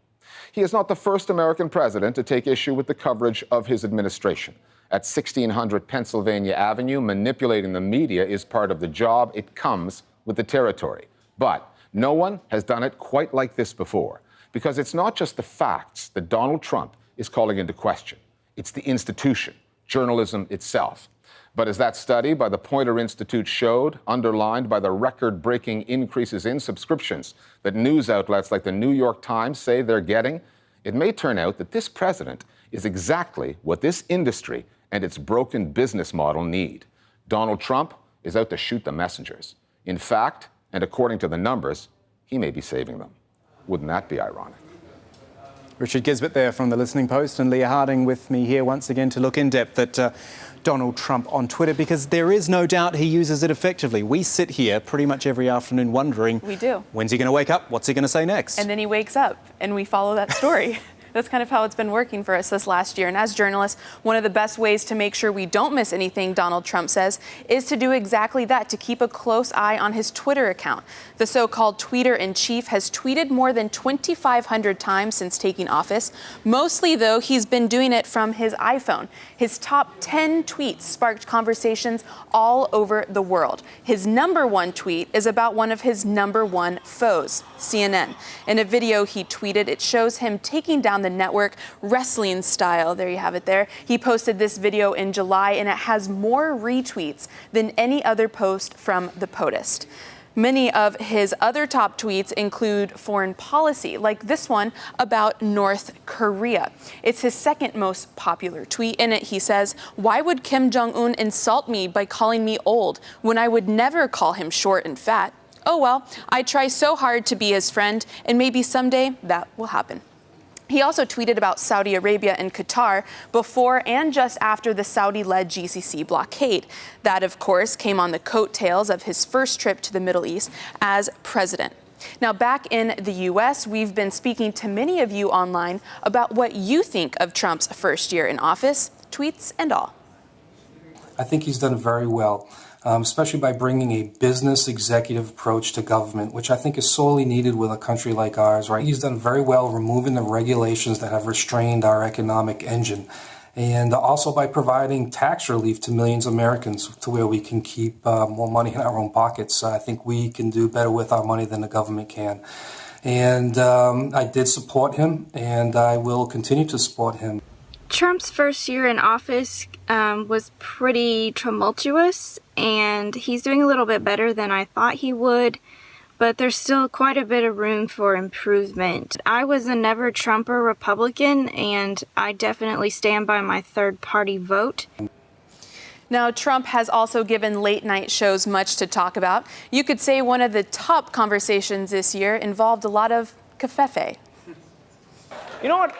He is not the first American president to take issue with the coverage of his administration. At 1600 Pennsylvania Avenue, manipulating the media is part of the job. It comes with the territory. But no one has done it quite like this before, because it's not just the facts that Donald Trump is calling into question. It's the institution, journalism itself. But as that study by the Poynter Institute showed, underlined by the record-breaking increases in subscriptions that news outlets like the New York Times say they're getting, it may turn out that this president is exactly what this industry and its broken business model need. Donald Trump is out to shoot the messengers. In fact, and according to the numbers, he may be saving them. Wouldn't that be ironic? Richard Gisbert there from the Listening Post, and Leah Harding with me here once again to look in depth at Donald Trump on Twitter, because there is no doubt he uses it effectively. We sit here pretty much every afternoon wondering, we do. When's he going to wake up? What's he going to say next? And then he wakes up and we follow that story. That's kind of how it's been working for us this last year. And as journalists, one of the best ways to make sure we don't miss anything Donald Trump says is to do exactly that, to keep a close eye on his Twitter account. The so-called tweeter-in-chief has tweeted more than 2,500 times since taking office. Mostly, though, he's been doing it from his iPhone. His top 10 tweets sparked conversations all over the world. His number one tweet is about one of his number one foes, CNN. In a video he tweeted, it shows him taking down the network wrestling style. There you have it there. He posted this video in July, and it has more retweets than any other post from the POTUS. Many of his other top tweets include foreign policy, like this one about North Korea. It's his second most popular tweet. In it, he says, "Why would Kim Jong-un insult me by calling me old when I would never call him short and fat? Oh well, I try so hard to be his friend, and maybe someday that will happen." He also tweeted about Saudi Arabia and Qatar before and just after the Saudi-led GCC blockade. That, of course, came on the coattails of his first trip to the Middle East as president. Now, back in the U.S., we've been speaking to many of you online about what you think of Trump's first year in office, tweets and all. I think he's done very well, especially by bringing a business executive approach to government, which I think is sorely needed with a country like ours, right? He's done very well removing the regulations that have restrained our economic engine, and also by providing tax relief to millions of Americans to where we can keep more money in our own pockets. I think we can do better with our money than the government can. And I did support him, and I will continue to support him. Trump's first year in office was pretty tumultuous, and he's doing a little bit better than I thought he would, but there's still quite a bit of room for improvement. I was a never Trumper Republican, and I definitely stand by my third-party vote. Now, Trump has also given late-night shows much to talk about. You could say one of the top conversations this year involved a lot of covfefe. You know what?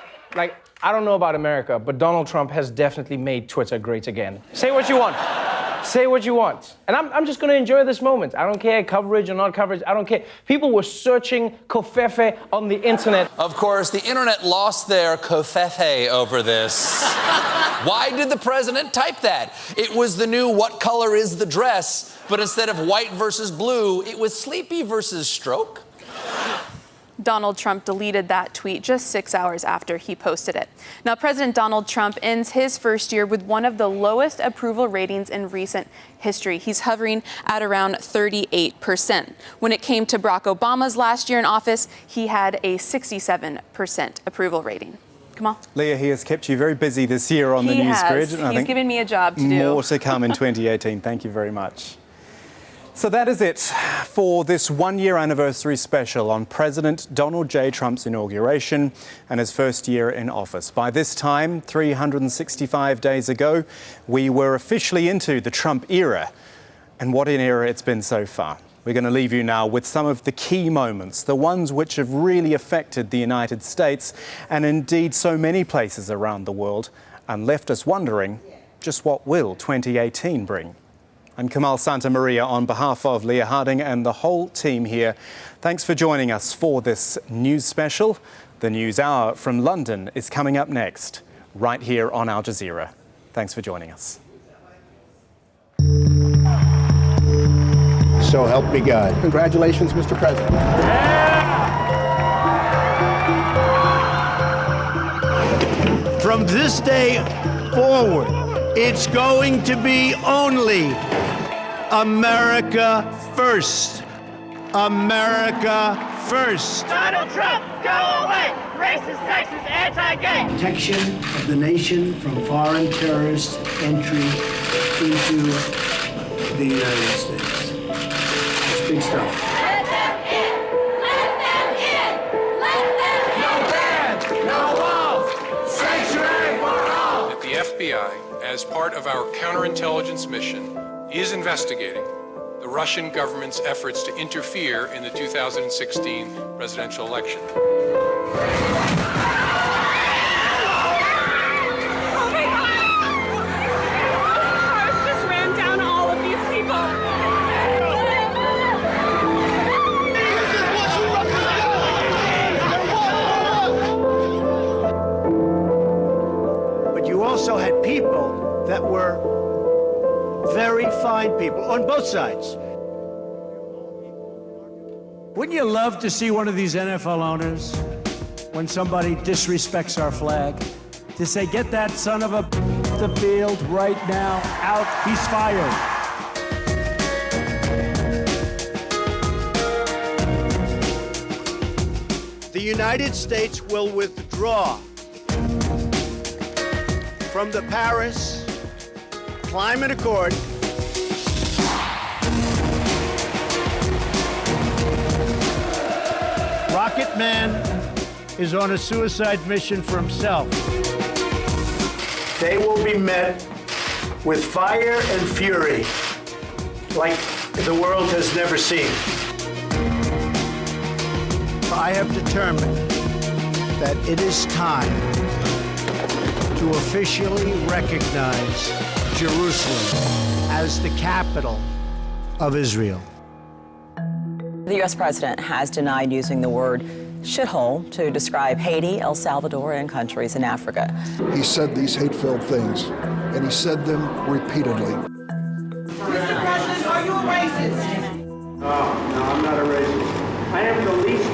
I don't know about America, but Donald Trump has definitely made Twitter great again. Say what you want. Say what you want. And I'm just going to enjoy this moment. I don't care, coverage or not coverage. I don't care. People were searching covfefe on the internet. Of course, the internet lost their covfefe over this. Why did the president type that? It was the new "what color is the dress," but instead of white versus blue, it was sleepy versus stroke. Donald Trump deleted that tweet just 6 hours after he posted it. Now, President Donald Trump ends his first year with one of the lowest approval ratings in recent history. He's hovering at around 38%. When it came to Barack Obama's last year in office, he had a 67% approval rating. Kamal? Leah, he has kept you very busy this year on the news grid. He's given me a job to do. More to come in 2018. Thank you very much. So that is it for this one-year anniversary special on President Donald J. Trump's inauguration and his first year in office. By this time, 365 days ago, we were officially into the Trump era. And what an era it's been so far. We're going to leave you now with some of the key moments, the ones which have really affected the United States and indeed so many places around the world and left us wondering just what will 2018 bring. I'm Kamal Santamaria on behalf of Leah Harding and the whole team here. Thanks for joining us for this news special. The News Hour from London is coming up next, right here on Al Jazeera. Thanks for joining us. So help me God. Congratulations, Mr. President. From this day forward, it's going to be only America first. America first. Donald Trump, go away! Racist, sexist, anti-gay! Protection of the nation from foreign terrorist entry into the United States. It's big stuff. Let them in! Let them in! Let them in! No bans! No walls! Sanctuary for all! That the FBI, as part of our counterintelligence mission, is investigating the Russian government's efforts to interfere in the 2016 presidential election. But you also had people that were very fine people on both sides. Wouldn't you love to see one of these NFL owners, when somebody disrespects our flag, to say, get that son of a the field right now, out, he's fired. The United States will withdraw from the Paris Climate Accord. Rocket Man is on a suicide mission for himself. They will be met with fire and fury like the world has never seen. I have determined that it is time to officially recognize Jerusalem as the capital of Israel. The U.S. president has denied using the word shithole to describe Haiti, El Salvador, and countries in Africa. He said these hate-filled things, and he said them repeatedly. Mr. President, are you a racist? No, I'm not a racist. I am the least